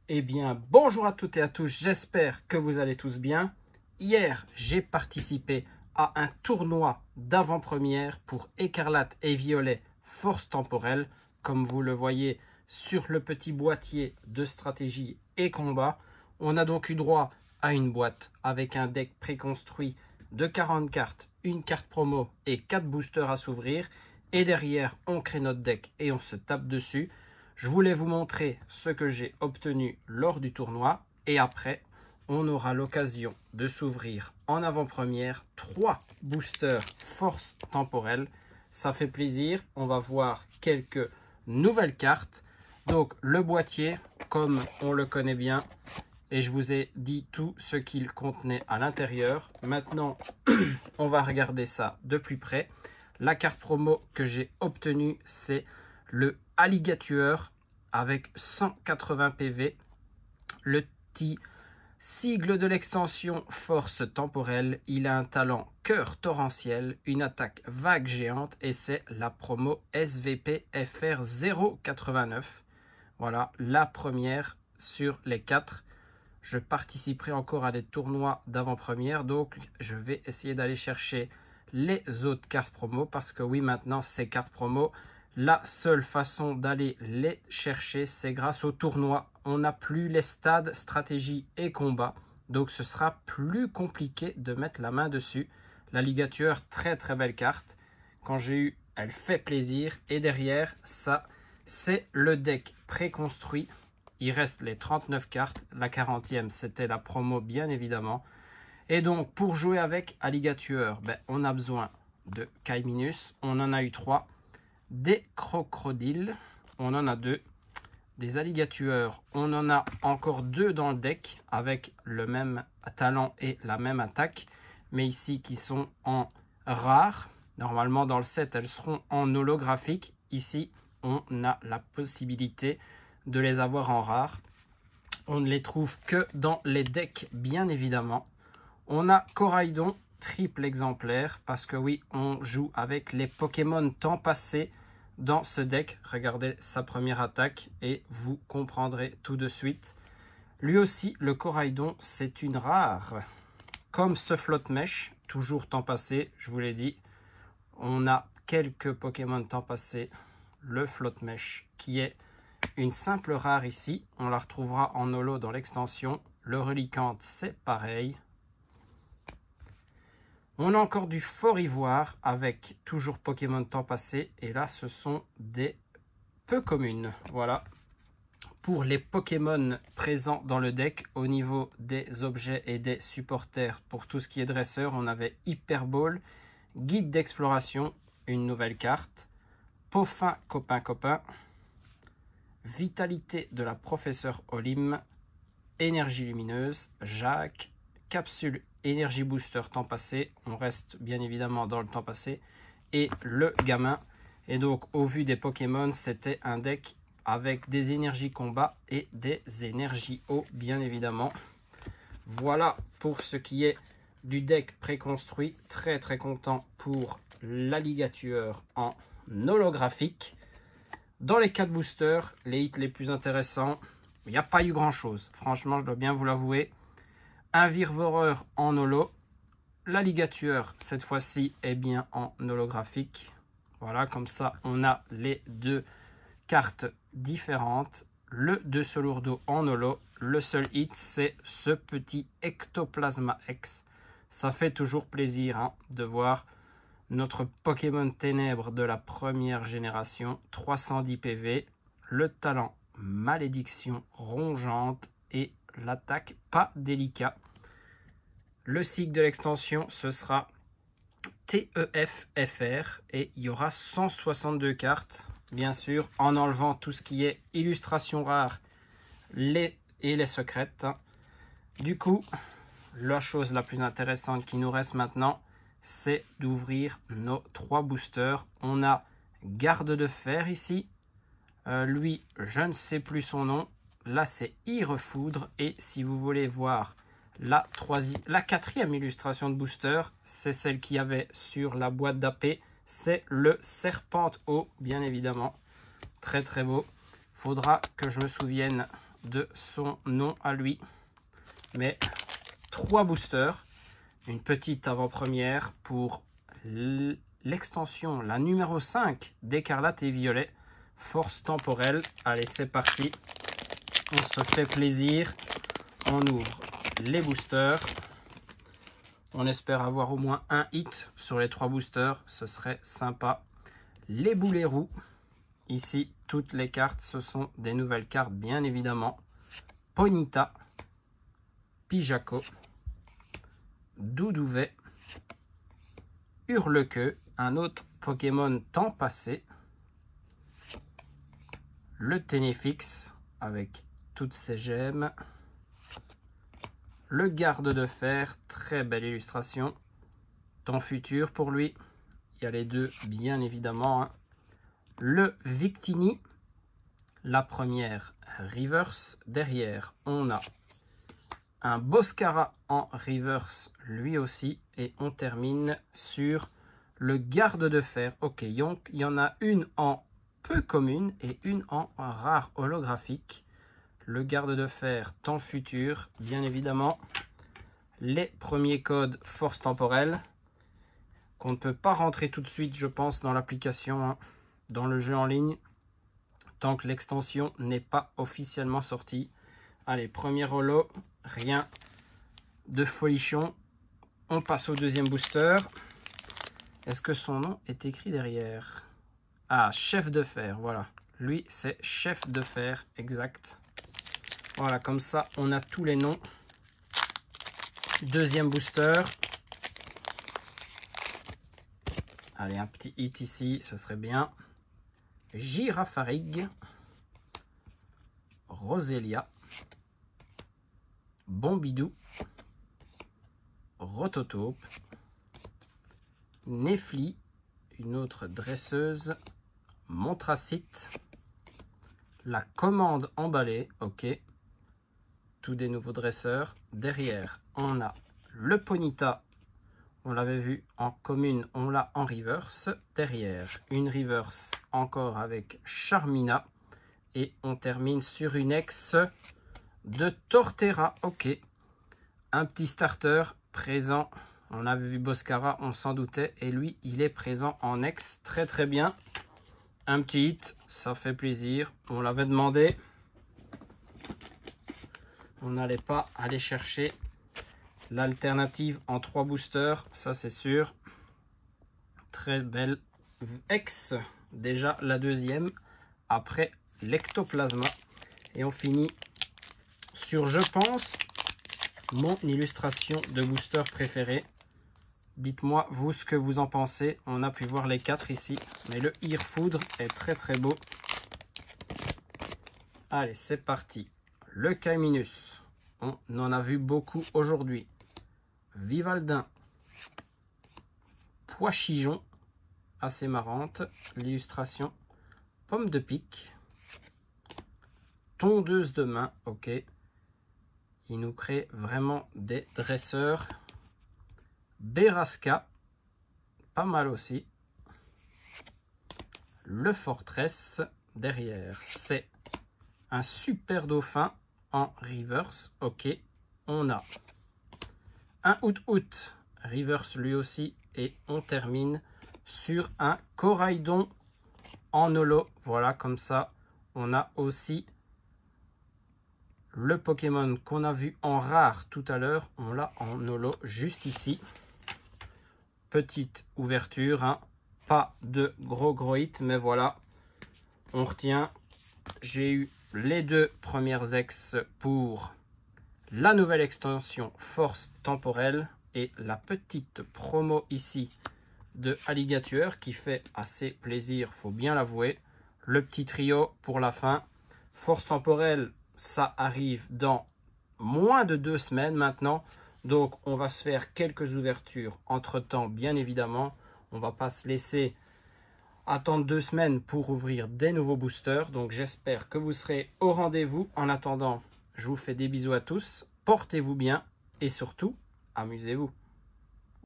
Eh bien, bonjour à toutes et à tous, j'espère que vous allez tous bien. Hier, j'ai participé à un tournoi d'avant-première pour Écarlate et Violet Force Temporelle. Comme vous le voyez sur le petit boîtier de stratégie et combat, on a donc eu droit à une boîte avec un deck préconstruit de 40 cartes, une carte promo et 4 boosters à s'ouvrir. Et derrière, on crée notre deck et on se tape dessus. Je voulais vous montrer ce que j'ai obtenu lors du tournoi et après, on aura l'occasion de s'ouvrir en avant-première 3 boosters force temporelle. Ça fait plaisir, on va voir quelques nouvelles cartes. Donc le boîtier, comme on le connaît bien, et je vous ai dit tout ce qu'il contenait à l'intérieur. Maintenant, on va regarder ça de plus près. La carte promo que j'ai obtenue, c'est le Alligatueur avec 180 PV. Le petit sigle de l'extension force temporelle. Il a un talent cœur torrentiel, une attaque vague géante et c'est la promo SVP FR 089. Voilà la première sur les 4. Je participerai encore à des tournois d'avant-première, donc je vais essayer d'aller chercher les autres cartes promo parce que oui, maintenant ces cartes promo, la seule façon d'aller les chercher, c'est grâce au tournoi. On n'a plus les stades, stratégie et combat, donc ce sera plus compliqué de mettre la main dessus. La Ligatueur, très très belle carte. Quand j'ai eu, elle fait plaisir. Et derrière, ça, c'est le deck préconstruit. Il reste les 39 cartes. La 40e, c'était la promo, bien évidemment. Et donc, pour jouer avec Alligatueur, on a besoin de Kaiminus. On en a eu 3. Des crocodiles. On en a 2. Des alligatueurs. On en a encore 2 dans le deck avec le même talent et la même attaque. Mais ici, qui sont en rare. Normalement, dans le set, elles seront en holographique. Ici, on a la possibilité de les avoir en rare. On ne les trouve que dans les decks, bien évidemment. On a Coraidon, triple exemplaire, parce que oui, on joue avec les Pokémon temps passé dans ce deck. Regardez sa première attaque et vous comprendrez tout de suite. Lui aussi, le Coraidon, c'est une rare. Comme ce Flotte-Mèche, toujours temps passé, je vous l'ai dit. On a quelques Pokémon temps passé. Le Flotte-Mèche, qui est une simple rare ici, on la retrouvera en holo dans l'extension. Le Reliquante, c'est pareil. On a encore du Fort Ivoire avec toujours Pokémon temps passé. Et là, ce sont des peu communes. Voilà. Pour les Pokémon présents dans le deck, au niveau des objets et des supporters, pour tout ce qui est dresseur, on avait Hyper Ball, Guide d'exploration, une nouvelle carte, Peaufin copain, Vitalité de la professeure Olim, Énergie lumineuse, Jacques, Capsule Énergie Booster temps passé, on reste bien évidemment dans le temps passé, et le gamin. Et donc au vu des Pokémon, c'était un deck avec des énergies combat et des énergies eau, bien évidemment. Voilà pour ce qui est du deck préconstruit. Très très content pour l'Alligatueur en holographique. Dans les 4 boosters, les hits les plus intéressants, il n'y a pas eu grand chose. Franchement, je dois bien vous l'avouer. Un Virvoreur en holo. L'Alligatueur, cette fois-ci, est bien en holographique. Voilà, comme ça, on a les 2 cartes différentes. Le 2 Solourdo en holo. Le seul hit, c'est ce petit Ectoplasma X. Ça fait toujours plaisir de voir notre Pokémon Ténèbres de la première génération. 310 PV. Le talent Malédiction rongeante et l'attaque pas délicat. Le cycle de l'extension, ce sera TEF-FR et il y aura 162 cartes, bien sûr, en enlevant tout ce qui est illustration rare et les secrètes. Du coup, la chose la plus intéressante qui nous reste maintenant, c'est d'ouvrir nos 3 boosters. On a Garde de Fer ici. Lui, je ne sais plus son nom. Là, c'est Irefoudre. Et si vous voulez voir la 4e illustration de booster, c'est celle qu'il y avait sur la boîte d'AP. C'est le Serpente Eau, bien évidemment. Très très beau. Faudra que je me souvienne de son nom à lui. Mais 3 boosters, une petite avant-première pour l'extension, la numéro 5 d'Écarlate et Violet, Force temporelle. Allez, c'est parti. On se fait plaisir. On ouvre les boosters. On espère avoir au moins un hit sur les 3 boosters. Ce serait sympa. Les boulets roux. Ici, toutes les cartes, ce sont des nouvelles cartes, bien évidemment. Ponyta, Pijaco, Doudouvet, Hurlequeue, un autre Pokémon temps passé, le Ténéfix avec toutes ses gemmes, le Garde de Fer, très belle illustration, temps futur pour lui, il y a les deux bien évidemment, hein. Le Victini, la première reverse, derrière on a un Boscara en reverse lui aussi, et on termine sur le Garde de Fer. Ok, donc il y en a une en peu commune et une en rare holographique. Le Garde de Fer temps futur, bien évidemment. Les premiers codes force temporelle, qu'on ne peut pas rentrer tout de suite, je pense, dans l'application, hein, dans le jeu en ligne, tant que l'extension n'est pas officiellement sortie. Allez, premier holo, rien de folichon. On passe au deuxième booster. Est-ce que son nom est écrit derrière? Ah, Chef de Fer, voilà. Lui, c'est Chef de Fer, exact. Voilà, comme ça, on a tous les noms. Deuxième booster. Allez, un petit hit ici, ce serait bien. Girafarig. Roselia. Bombidou. Rototope. Nefli, une autre dresseuse. Montracite. La commande emballée, ok. Tous des nouveaux dresseurs. Derrière, on a le Ponyta. On l'avait vu en commune, on l'a en reverse. Derrière, une reverse encore avec Charmina. Et on termine sur une ex de Torterra. Ok. Un petit starter présent. On avait vu Boscara, on s'en doutait. Et lui, il est présent en ex. Très très bien. Un petit hit, ça fait plaisir. On l'avait demandé. On n'allait pas aller chercher l'alternative en 3 boosters. Ça, c'est sûr. Très belle ex. Déjà la deuxième. Après l'ectoplasma. Et on finit sur, je pense, mon illustration de booster préférée. Dites-moi, vous, ce que vous en pensez. On a pu voir les 4 ici. Mais le Irfoudre est très très beau. Allez, c'est parti. Le Caiminus. On en a vu beaucoup aujourd'hui. Vivaldin. Pois-chigeon. Assez marrante. L'illustration. Pomme de pique. Tondeuse de main. Ok. Il nous crée vraiment des dresseurs. Berasca, pas mal aussi. Le Fortress, derrière, c'est un super dauphin en reverse. Ok, on a un Out reverse lui aussi. Et on termine sur un Coraidon en holo. Voilà, comme ça, on a aussi le Pokémon qu'on a vu en rare tout à l'heure. On l'a en holo juste ici. Petite ouverture, hein. Pas de gros hits, mais voilà, on retient. J'ai eu les 2 premières ex pour la nouvelle extension Force temporelle et la petite promo ici de Alligator qui fait assez plaisir, faut bien l'avouer. Le petit trio pour la fin. Force temporelle, ça arrive dans moins de 2 semaines maintenant. Donc, on va se faire quelques ouvertures entre-temps, bien évidemment. On ne va pas se laisser attendre 2 semaines pour ouvrir des nouveaux boosters. Donc, j'espère que vous serez au rendez-vous. En attendant, je vous fais des bisous à tous. Portez-vous bien et surtout, amusez-vous.